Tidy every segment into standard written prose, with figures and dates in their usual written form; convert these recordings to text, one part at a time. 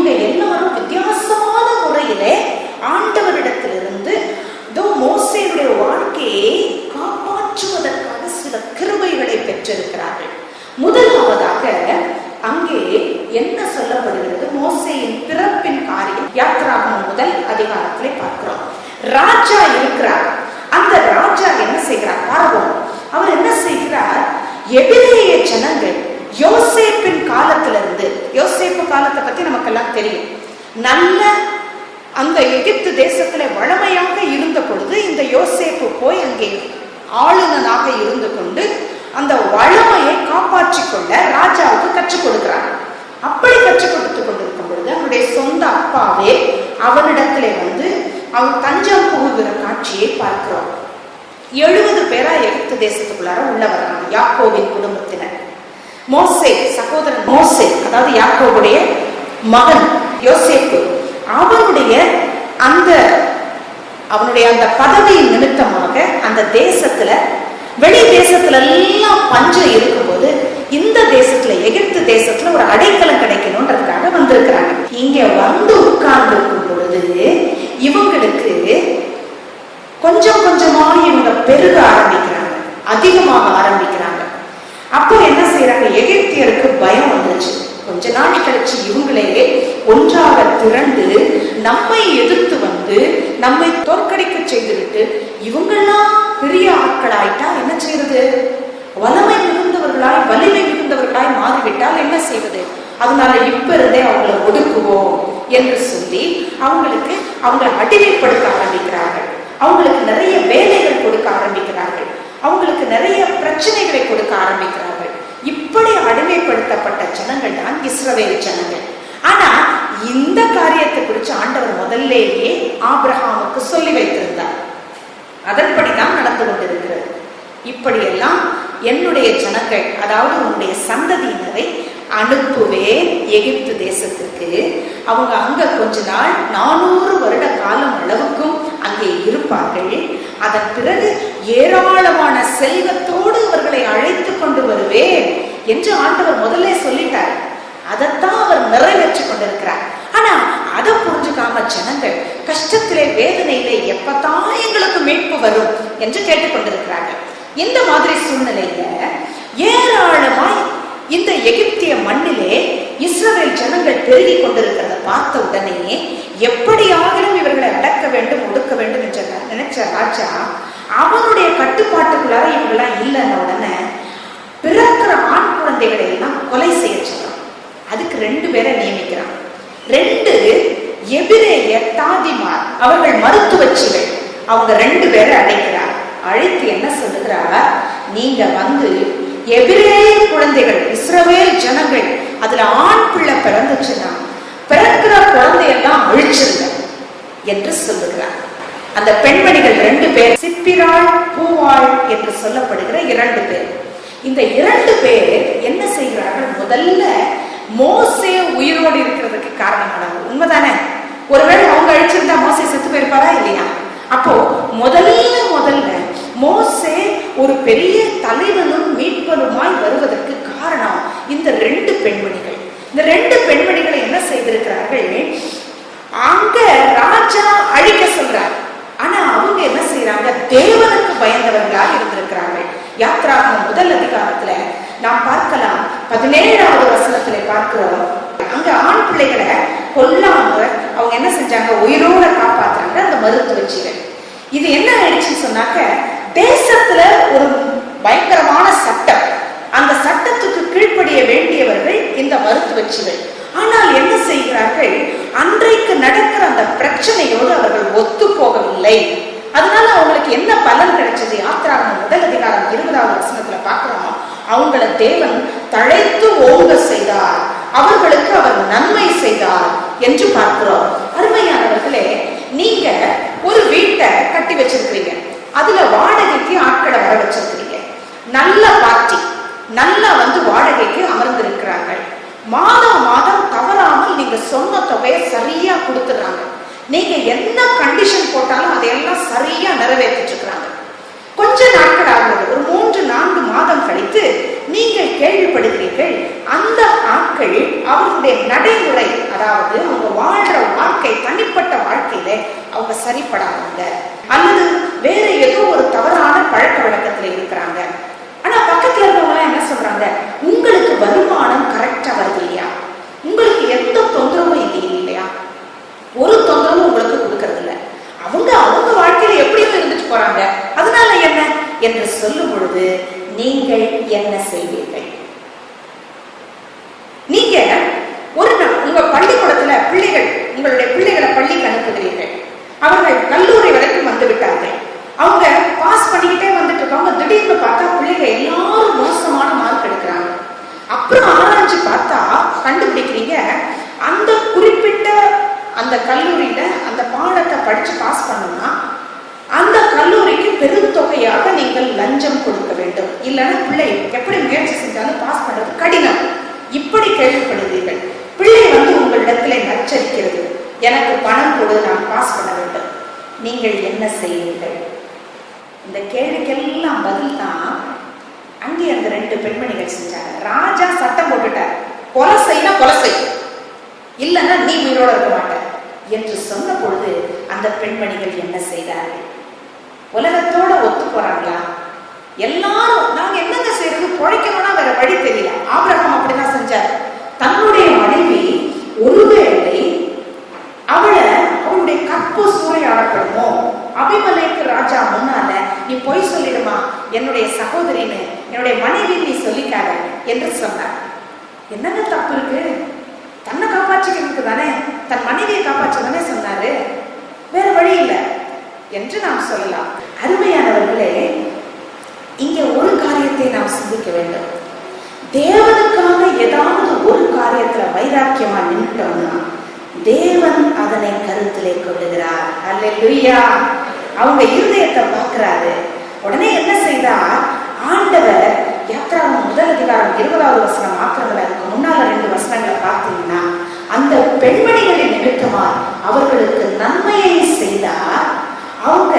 இவங்க எல்லாரும் வித்தியாசமான முறையிலே ஆண்டவரிடத்திலிருந்து மோசேயுடைய வாழ்க்கையை காப்பாற்றுவதற்காக சில கிருபைகளை பெற்றிருக்கிறார்கள். முதலாவதாக அங்கே என்ன சொல்லப்படுகிறது? மோசேயின் பிறப்பின் காரியம் யாத்திராகமம் முதல் அதிகாரத்திலே பார்க்கிறோம். ராஜா இருக்கிறார். அந்த ராஜா என்ன செய்கிறார்? பார்வோன் அவர் என்ன செய்கிறார்? எபிரேய ஜனங்கள் யோசேப்பின் காலத்திலிருந்து, யோசேப்பு காலத்தை பத்தி நமக்கெல்லாம் தெரியும், நல்ல அந்த எகிப்து தேசத்துல வளமையாக இருந்த பொழுது இந்த யோசேப்பு போய் அங்கே ஆளுநனாக இருந்து கொண்டு அந்த வளமையை காப்பாற்றி கொள்ள ராஜாவுக்கு கற்றுக் கொடுக்கிறார். அப்படி கற்றுக் கொடுத்து கொண்டிருக்கும் பொழுது அவனுடைய சொந்த அப்பாவே அவனிடத்திலே வந்து அவன் தஞ்சம் புகுகிற காட்சியை பார்க்கிறோம். 70 பேரா எகிப்து தேசத்துக்குள்ளார உள்ள வர்றாங்க, யாக்கோபின் குடும்பத்தினர். மோசே சகோதரன் மோசே, அதாவது யாக்கோபுடைய மகன் யோசேப்பு, அவனுடைய அந்த பதவியின் நிமித்தமாக அந்த தேசத்துல, வெளி தேசத்துல எல்லாம் பஞ்சம் இருக்கும்போது இந்த தேசத்துல, எகிப்து தேசத்துல ஒரு அடைக்கலம் கிடைக்கணும்ன்றதுக்காக வந்திருக்கிறாங்க. இங்க வந்து உட்கார்ந்து இருக்கும் பொழுது இவங்களுக்கு கொஞ்சம் கொஞ்சமா இவங்க பெருக ஆரம்பிக்கிறாங்க, அதிகமாக ஆரம்பிக்கிறாங்க. அப்போ என்ன செய்யறாங்க? எகிப்தியருக்கு பயம் வந்துருச்சு. கொஞ்ச நாள் கழிச்சு இவங்களே ஒன்றாக திரண்டு நம்மை எதிர்த்து வந்து நம்மை தோற்கடிக்க செய்துவிட்டு இவங்கெல்லாம் பெரிய ஆட்கள் ஆயிட்டா என்ன செய்யறது? வலிமை மிகுந்தவர்களாய் மாறிவிட்டால் என்ன செய்வது? அதனால இப்ப இருந்தே அவங்களை ஒடுக்குவோம் என்று சொல்லி அவங்களை அடிமைப்படுத்த ஆரம்பிக்கிறார்கள். அவங்களுக்கு நிறைய வேலைகள் கொடுக்க ஆரம்பிக்கிறார்கள். அவங்களுக்கு நிறைய பிரச்சனைகளை கொடுக்க ஆரம்பிக்கிறார்கள். இப்படி அடிமைப்படுத்தப்பட்ட ஜனங்கள் தான் இஸ்ரவேல் ஜனங்கள். ஆனா இந்த காரியத்தை குறித்து ஆண்டவர் முதல்லேயே ஆபிரகாமுக்கு சொல்லி வைத்திருந்தார். அதன்படிதான் நடந்து கொண்டிருக்கிறது. இப்படியெல்லாம் என்னுடைய ஜனங்கள், அதாவது உன்னுடைய சந்ததியினரை அனுப்புவேன் எகிப்து தேசத்திற்கு. அவங்க அங்க கொஞ்ச நாள் 400 வருட காலம் அளவுக்கும் அங்கே இருப்பார்கள். அதன் பிறகு ஏராளமான செல்வத்தோடு அவர்களை அழைத்து கொண்டு வருவேன் என்று ஆண்டவர் முதல்ல சொல்லிட்டார். அதைத்தான் அவர் நிறைவேற்றி கொண்டிருக்கிறார். ஆனா அதை புரிஞ்சுக்காம ஜனங்கள் கஷ்டத்திலே, வேதனையிலே எப்பதான் எங்களுக்கு மீட்பு வரும் என்று கேட்டுக்கொண்டிருக்கிறாங்க. இந்த மாதிரி சூழ்நிலையில ஏராளமாய் இந்த எகிப்திய மண்ணிலே இஸ்ரவேல் ஜனங்கள் பெருகி கொண்டிருக்கிறத பார்த்த உடனே எப்படியாகிலும் இவர்களை அடக்க வேண்டும், ஒடுக்க வேண்டும் என்று நினைச்ச ராஜா அவனுடைய கட்டுப்பாட்டுக்குள்ளார இவங்கெல்லாம் இல்லைன்ன உடனே பிறக்கிற ஆண் குழந்தைகளை எல்லாம் கொலை செய்ய சொல்றான். அதுக்கு 2 பேரை நியமிக்கிறான். 2 எபிரேய தாதிமார், அவர்கள் மருத்துவச்சிகள். அவங்க 2 பேரை அழைக்கிறார். அழைத்து என்ன சொல்லுகிறார்? நீங்க வந்து எபிரேய குழந்தைகள், இஸ்ரவேல் ஜனங்கள், அதுல ஆண் பிள்ளை பிறந்துச்சுன்னா பிறக்கிற குழந்தையெல்லாம் அழிச்சிருங்க என்று சொல்லுகிறார். அந்த பெண்மணிகள் 2 பேர், சிப்பிராள், பூவாள் என்று சொல்லப்படுகிற 2 பேர். இந்த 2 பேர் என்ன செய்கிறார்கள்? முதல்ல மோசே உயிரோடு இருக்கிறதுக்கு காரணமானவங்க. உண்மைதானே? ஒருவேளை அவங்க அழிச்சிருந்தா மோசே செத்து போயிருப்பாரா இல்லையா? அப்போ முதல்ல மோசே ஒரு பெரிய தலைவனும் மீட்பனுமாய் வருவதற்கு காரணம் இந்த 2 பெண்மணிகள். இந்த 2 பெண்மணிகளை என்ன செய்திருக்கிறார்கள்? அங்க ராஜா அழிக்க சொல்றார். ஆனா அவங்க என்ன செய்யறாங்க? தேவனுக்கு பயந்தவர்களாக இருந்திருக்கிறார்கள். யாத்திராகமம் முதல் அதிகாரத்துல நாம் பார்க்கலாம், 17வது வசனத்துல பார்க்கிறோம். அங்க ஆண் பிள்ளைகளை கொல்லாம அவங்க என்ன செஞ்சாங்க? உயிரோட காப்பாத்துறாங்க அந்த மருத்துவச்சிகள். இது என்ன ஆயிடுச்சுன்னு சொன்னாக்க, தேசத்துல ஒரு பயங்கரமான சட்டம், அந்த சட்டத்துக்கு கீழ்ப்படிய வேண்டியவர்கள் இந்த மருத்துவச்சிகள். ஆனால் என்ன செய்கிறார்கள்? அன்றைக்கு நடக்கிற அந்த பிரச்சனையோடு அவர்கள் ஒத்து போகவில்லை. அதனால அவங்களுக்கு என்ன பலன் கிடைச்சது? யாத்திராகமம் முதல் அதிகாரம் 20வது வசனத்துல பார்க்கிறோம். அவங்கள தேவன் தழைத்து ஓங்க செய்தார், அவர்களுக்கு அவர் நன்மை செய்தார் என்று பார்க்கிறோம். அருமையானவர்களே, நீங்க ஒரு வீட்டை கட்டி வச்சிருக்கிறீங்க, அதுல வாடகைக்கு ஆட்களை வர வச்சிருக்கிறீங்க. நல்ல பார்ட்டி, நல்லா வந்து வாடகைக்கு அமர்ந்திருக்கிறார்கள். மாதம் மாதம் தவறாமல் நீங்க சொன்ன தொகையை சரியா கொடுத்துடுறாங்க. நீங்க என்ன கண்டிஷன் போட்டாலும் அதையெல்லாம் சரியா நிறைவேற்றிட்டு இருக்கிறாங்க. கொஞ்ச நாட்கள் ஆகிறது, ஒரு 3-4 மாதம் கழித்து நீங்கள் கேள்விப்படுகிறீர்கள், அந்த ஆட்கள் அவர்களுடைய நடைமுறை, அதாவது அவங்க இருக்காங்களே அவங்க சரிப்படாதவங்க, அல்லது வேற ஏதோ ஒரு தவறான பழக்க வழக்கத்துல இருக்கிறாங்க. ஆனா பக்கத்துல இருக்கவங்க என்ன சொல்றாங்க, உங்களுக்கு வருமானம் கரெக்டா வருது இல்லையா, உங்களுக்கு எந்த தொந்தரவும் இல்லையா, ஒரு தொந்தரவும் உங்களுக்கு கொடுக்கறது இல்ல, அவங்க அவங்க வாழ்க்கையில எப்படியும் இருந்துட்டு போறாங்க, அதனால என்ன என்று சொல்லும் பொழுது நீங்கள் என்ன செய்வீர்கள்? நீங்க ஒரு உங்க பள்ளிக்கூடத்துல பிள்ளைகள், உங்களுடைய பிள்ளைகளை பள்ளிக்கு அனுப்புகிறீர்கள், அவர்கள் கல்லூரி வரைக்கும் வந்து விட்டார்கள், அவங்க பாஸ் பண்ணிக்கிட்டே வந்துட்டு இருக்காங்க. திடீர்னு பார்த்தா பிள்ளைங்க எல்லாரும் மோசமான மார்க் எடுக்கிறாங்க. அப்புறம் ஆராய்ச்சி பார்த்தா கண்டுபிடிக்கிறீங்க, அந்த குறிப்பிட்ட அந்த கல்லூரியில அந்த பாடத்தை படிச்சு பாஸ் பண்ணணும்னா அந்த கல்லூரிக்கு பெருந்தொகையாக நீங்கள் லஞ்சம் கொடுக்க வேண்டும், இல்லைன்னா பிள்ளை எப்படி முயற்சி செஞ்சாலும் பாஸ் பண்றது கடினம். இப்படி கேள்விப்படுகிறீர்கள். பிள்ளை வந்து உங்களிடத்துல நச்சரிக்கிறது, எனக்கு பணம் கொடு, நான் பாஸ் பண்ண வேண்டும். நீங்கள் என்ன செய்வீர்கள்? இந்த கேள்விக்கெல்லாம் பதில் தான் அங்கே அந்த 2 பெண்மணிகள் செஞ்சாங்க. ராஜா சட்டம் போட்டுட்டார், கொலை செய்யனா கொலை செய், இல்லைன்னா நீ உயிரோட இருக்க மாட்ட என்று சொன்ன பொழுது அந்த பெண்மணிகள் என்ன செய்தார்கள்? உலகத்தோட ஒத்து போறாங்களா? எல்லாரும் நாங்க என்னங்க செய்யறது, பொழைக்கணும்னா வேற வழி தெரியல. ஆபிரகாம் அப்படிதான் செஞ்சார். தன்னுடைய மனைவி ஒருவேளை அவளுடைய கற்பு சூறையாடப்படுமோ, அபிமலேக்கு ராஜா முன்னால நீ பொய் சொல்லிடுமா, என்னுடைய சகோதரின்னு என்னுடைய மனைவி நீ சொல்லிக்காத என்று சொன்னார். என்னங்க தப்பு இருக்கு? தன்னை காப்பாற்றிக்கிறதுக்கு தானே, தன் மனைவியை காப்பாற்ற தானே சொன்னாரு, வேற வழி இல்லை என்று நாம் சொல்லலாம். அருமையானவர்களே, இங்க ஒரு காரியத்தை நாம் சிந்திக்க வேண்டும். தேவனுக்காக ஏதாவது ஒரு காரியத்துல வைராக்கியமா நின்றுட்டோம்னா தேவன் அதனை கருத்திலே கொள்ளுகிறார். அல்லேலூயா. அவங்க இருதயத்தை பார்க்கிறாரு. உடனே என்ன செய்தார்? ஆண்டவர் யாத்திராகமம் 1 அதிகாரம் 20வது வசனம் மாத்திரமல்ல, அதுக்கு முன்னால 2 வசனங்களை பார்த்தீங்கன்னா, அந்த பெண்மணிகளின் நிமித்தமா அவர்களுக்கு நன்மையை செய்தார். அவங்க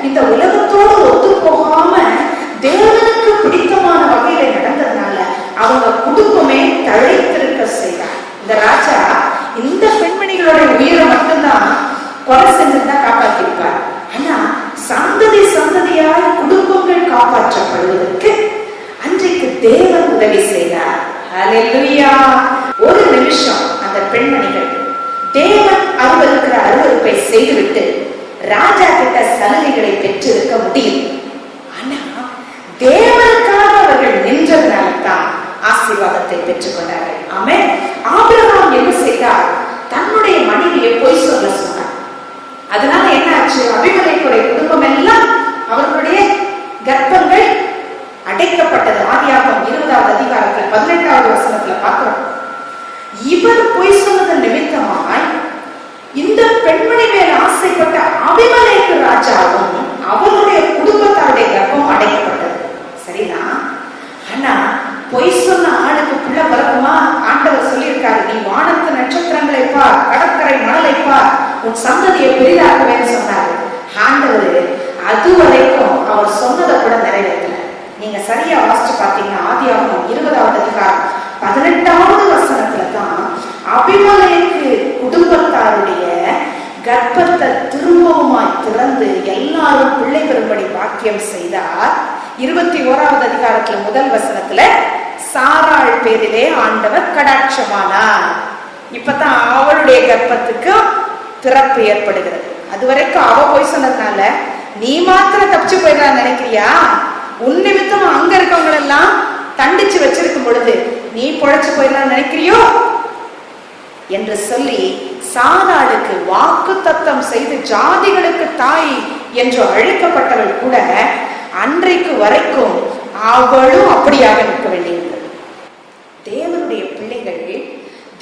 இந்த உலகத்தோடு ஒத்து போகாம தேவனுக்கு பிடித்தமான வகையில நடந்ததுனால அவங்க குடும்பமே தழைத்திருக்க செய்தார். இந்த ராஜா இந்த பெண்மணிகளுடைய உயிரை மட்டும்தான் கொலை செஞ்சிருந்தா காப்பாற்றிருப்பார். ஆனா சந்ததி சந்ததியாய் குடும்பங்கள் காப்பாற்றப்படுவதற்கு அன்றைக்கு தேவன் உதவி செய்தார். ஹல்லேலூயா. ஒரு நிமிஷம் அந்த பெண்மணிகள் தேவன் அருவருக்கிற அருவருப்பை செய்துவிட்டு ராஜா கிட்ட சலுகைகளை பெற்றிருக்க முடியும். ஆனா தேவனுக்காக அவர்கள் நின்றதனால்தான் ஆசீர்வாதத்தை பெற்றுக் கொண்டார்கள். ஆமென். ஆபிரகாம் என்ன செய்தார்? தன்னுடைய மனைவியை பொய் சொல்ல சொன்னார். அதனால என்ன ஆச்சு? அபிமலேக்குடைய குடும்பம் எல்லாம் அவர்களுடைய கர்ப்பங்கள் அடைக்கப்பட்டது. ஆதியாகமம் 20வது அதிகாரத்துல 18வது வசனத்துல பார்க்கிறோம். இவர் பொய் சொன்னதன் நிமித்தமாய் இந்த பெண்மணி மேல் ஆசைப்பட்ட அபிமலேக்கு ராஜாவும் அவருடைய குடும்பத்தாருடைய கர்ப்பம் அடைக்கப்பட்டது. சரினா? ஆனா பொய் சொன்ன ஆளுக்கு புள்ள பிறக்குமா? ஆண்டவர் சொல்லியிருக்காரு, நீ வானத்து நட்சத்திரங்களை பார், கடற்கரை மணலை பார், உன் சந்ததியை பெரிதாக்குவேன்னு சொன்னாரு. ஆண்டவர் அதுவரைக்கும் அவர் சொன்னதை கூட நிறைவேற்றல. நீங்க சரியா வாசிச்சு பார்த்தீங்கன்னா ஆதியாகமம் 20வது அதிகாரம் 18வது வசனத்துல தான் அபிமலேக்கு குடும்பத்தாருடைய கர்ப்பத்தை திரும்பவுமாய் திறந்து எல்லாரும் பிள்ளை பெறும்படி வாக்கியம் செய்தார். 21வது அதிகாரத்துல 1 வசனத்துல சாராள் பேரிலே ஆண்டவர் கடாட்சமானார். இப்பதான் அவளுடைய கர்ப்பத்துக்கு திறப்பு ஏற்படுகிறது. அதுவரைக்கும் அவ போய் சொன்னதுனால நீ மாத்திரம் தப்பிச்சு போயிடலாம் நினைக்கிறியா? உன் நிமித்தம் அங்க இருக்கவங்க எல்லாம் தண்டிச்சு வச்சிருக்கும் பொழுது நீ பொழைச்சு போயிடலாம் நினைக்கிறியோ என்று சொல்லி சாராளுக்கு வாக்கு தத்தம் செய்து ஜாதிகளுக்கு தாய் என்று அழைக்கப்பட்டவள் கூட அன்றைக்கு வரைக்கும் அவளும் அப்படியாக நிற்க வேண்டியிருந்தது. தேவனுடைய பிள்ளைகள்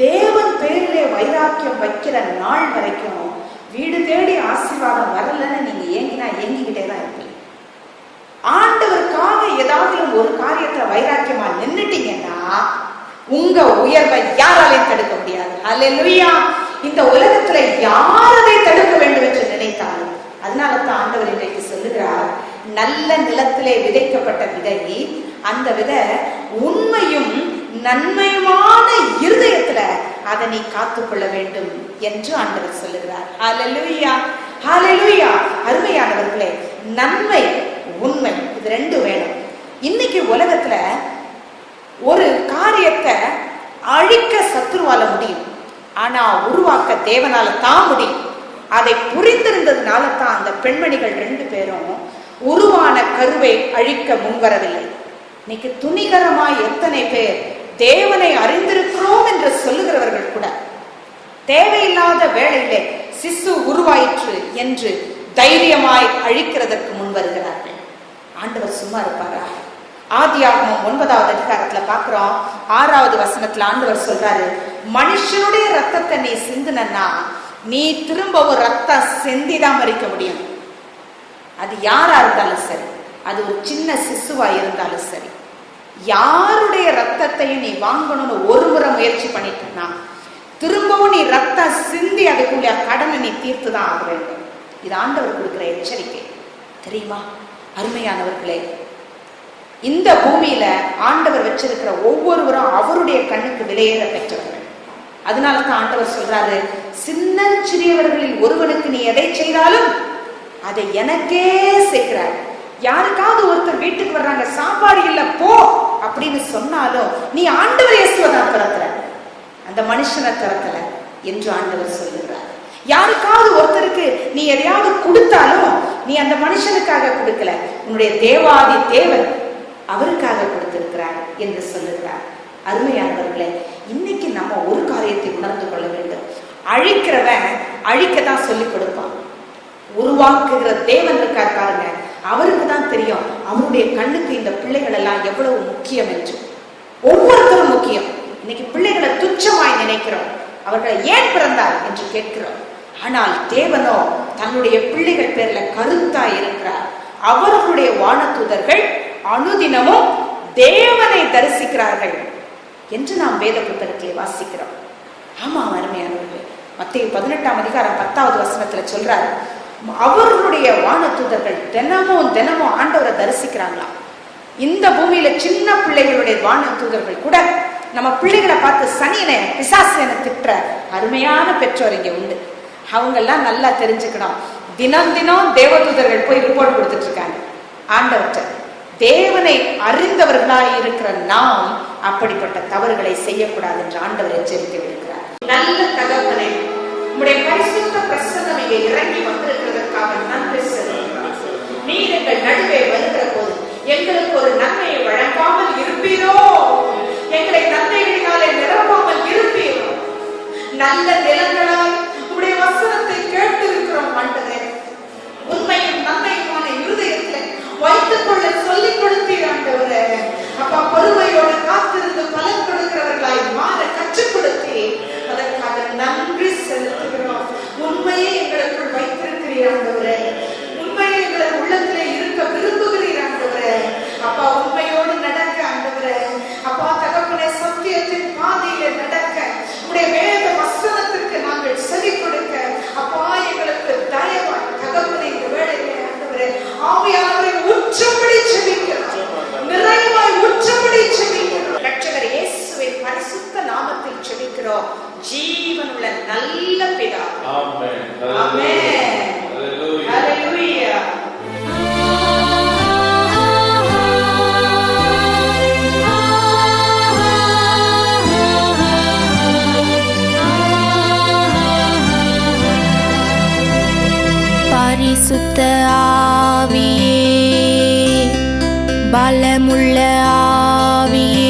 தேவன் பேரிலே வைராக்கியம் வைக்கிற நாள் வரைக்கும் வீடு தேடி ஆசீர்வாதம் வரலன்னு நீங்க ஏங்கிக்கிட்டே தான் இருப்பீங்க. ஆண்டவருக்காக ஏதாவது ஒரு காரியத்துல வைராக்கியமா நின்னுட்டீங்கன்னா உங்க உயர்வை யாராலையும் தடுக்க முடியாது. அல்லேலூயா. இந்த உலகத்துல யாரை தடுக்க வேண்டும் என்று நினைத்தாலும், அதனாலதான் ஆண்டவர் இன்றைக்கு சொல்லுகிறார், நல்ல நிலத்திலே விதைக்கப்பட்ட விதை, அந்த விதை உண்மையும் நன்மையுமான இருதயத்துல அதை நீ காத்துக்கொள்ள வேண்டும் என்று ஆண்டவர் சொல்லுகிறார். ஹல்லேலூயா, ஹல்லேலூயா. அருமையானவர்களே, நன்மை உண்மை இது ரெண்டும் வேணும். இன்னைக்கு உலகத்துல ஒரு காரியத்தை அழிக்க சத்துருவால முடியும், ஆனா உருவாக்க தேவனால தான் முடியும். அதை புரிந்திருந்ததுனால தான் அந்த பெண்மணிகள் 2 பேரும் உருவான கருவை அழிக்க முன்வரவில்லை. இன்னைக்கு துணிகரமாய் எத்தனை பேர் தேவனை அறிந்திருக்கிறோம் என்று சொல்லுகிறவர்கள் கூட தேவையில்லாத வேளையிலே சிசு உருவாயிற்று என்று தைரியமாய் அழிக்கிறதற்கு முன் வருகிறார்கள். ஆண்டவர் சும்மா இருப்பாரா? ஆதியாகமம் 9வது அதிகாரத்துல பாக்குறோம், 6வது வசனத்துல ஆண்டவர் சொல்றாரு, மனுஷனுடைய ரத்தத்தை நீ சிந்துனா நீ திரும்பவும் ரத்தம் சிந்திதான் மறிக்க முடியும். அது யாரா இருந்தாலும் சரி, அது ஒரு சின்ன சிசுவா இருந்தாலும் சரி, யாருடைய ரத்தத்தையும் நீ வாங்கணும்னு ஒரு முறை முயற்சி பண்ணிட்டனா திரும்பவும் நீ ரத்தம் சிந்தி அதுக்குள்ள கடனை நீ தீர்த்துதான் ஆக வேண்டும். இது ஆண்டவர் கொடுக்கிற எச்சரிக்கை தெரியுமா? அருமையானவர்களே, இந்த பூமியில ஆண்டவர் வச்சிருக்கிற ஒவ்வொருவரும் அவருடைய கண்ணுக்கு விலையேற பெற்றவர்கள். அதனாலதான் ஆண்டவர் சொல்றாரு, சின்னஞ்சிறியவர்களில் ஒருவனுக்கு நீ எதை செய்தாலும் அதை எனக்கே செய்கிறார். யாருக்காவது ஒருத்தர் வீட்டுக்கு வர்றாங்க, சாப்பாடு இல்ல போ அப்படின்னு சொன்னாலும் நீ ஆண்டவர் இயேசுவை தான் திறக்கிற, அந்த மனுஷனை திறக்கல என்று ஆண்டவர் சொல்லுகிறார். யாருக்காவது ஒருத்தருக்கு நீ எதையாவது கொடுத்தாலும் நீ அந்த மனுஷனுக்காக கொடுக்கல, உன்னுடைய தேவாதி தேவன் அவருக்காக கொடுத்திருக்கிறார் என்று சொல்லுகிறார். அருமையானவர்களே, இன்னைக்கு நம்ம ஒரு காரியத்தை உணர்ந்து கொள்ள வேண்டும். அழிக்கிறவன் அழிக்கத்தான் சொல்லிக் கொடுப்பான், உருவாக்குகிற தேவன் இருக்கார் பாருங்க, அவருக்கு தான் தெரியும் அவருடைய கண்ணுக்கு இந்த பிள்ளைகள் எல்லாம் எவ்வளவு முக்கியம் என்று. ஒவ்வொருத்தரும் முக்கியம். இன்னைக்கு பிள்ளைகளை துச்சமாய் நினைக்கிறோம், அவர்களை ஏன் பிறந்தார் என்று கேட்கிறோம். ஆனால் தேவனோ தன்னுடைய பிள்ளைகள் பேர்ல கருத்தாய் இருக்கிறார். அவர்களுடைய வானதூதர்கள் அனுதினமும் தேவனை தரிசிக்கிறார்கள் என்று நாம் வேத புத்தகத்திலே வாசிக்கிறோம். ஆமா அருமையானவர்களே, மத்தேயு 18ஆம் அதிகாரம் 10வது வசனத்துல சொல்றாரு, அவர்களுடைய வானதூதர்கள் தினமும் ஆண்டவரை தரிசிக்கிறாங்களாம். இந்த பூமியில சின்ன பிள்ளைகளுடைய வானதூதர்கள் கூட நம்ம பிள்ளைகளை பார்த்து சனியனை பிசாசனை திட்டுற அருமையான பெற்றோர் இங்க உண்டு. அவங்க எல்லாம் நல்லா தெரிஞ்சுக்கணும். தினம் தேவதூதர்கள் போய் ரிப்போர்ட் கொடுத்துட்டு இருக்காங்க ஆண்டவர்கிட்ட. தேவனை அறிந்தவர்களாய் இருக்கிற நாம் அப்படிப்பட்ட தவறுகளை செய்யக்கூடாது என்று ஆண்டவர் எச்சரித்து விடுகிறார். நல்ல தகவலை உம்முடைய பரிசுத்த பிரசன்னம் இங்கே இறங்கி வந்திருக்கிறதற்காக நன்றி செலுத்துகிறோம். நீர் எங்கள் நடுவே வருகிற போது எங்களுக்கு ஒரு நன்மையை வழங்காமல் இருப்பீரோ, எங்களை நன்மைகளினாலே நிரப்பாமல் இருப்பீரோ. நல்ல நிலங்களாய் உம்முடைய வசனத்தை கேட்டிருக்கிறோம் ஆண்டவரே. உண்மையும் நன்மையுமான இருதயத்தில் வைத்துக் கொள்ள சொல்லிக் கொடுத்தீர் ஆண்டவரே. அப்பா, பொறுமையோடு காத்திருந்து பலன் கொடுக்கிறவர்களாய் மாற கற்றுக் கொடுத்தீர். அதற்காக நன்றி செலுத்துகிறோம். உண்மையை எங்களுக்குள் வைத்திருக்கிறீர் ஆண்டவரே. உண்மையை எங்களை உள்ளத்திலே இருக்க விரும்புகிறீர் ஆண்டவரே. அப்பா, உண்மையோடு நடக்க ஆண்டவரே. அப்பா தகப்பனே, சத்தியத்தின் பாதையிலே நடக்க, உடைய வேத வசனத்திற்கு நாங்கள் செவி கொடுக்க அப்பா எங்களுக்கு தயவாய் தகப்பனே இந்த வேளையிலே ஆண்டவரே ஆவியானவரை உச்சப்படி செபிக்கிறோம், நிறைவாய் உச்சப்படி செபிக்கிறோம். ரட்சகர் இயேசுவின் பரிசுத்த நாமத்தில் செபிக்கிறோம் ஜீவனுள்ள நல்ல பிதாவே. ஆமென். ஆமென். ஹல்லேலூயா. ஹல்லேலூயா. பரிசுத்த ஆவியே, பலமுள்ள ஆவியே,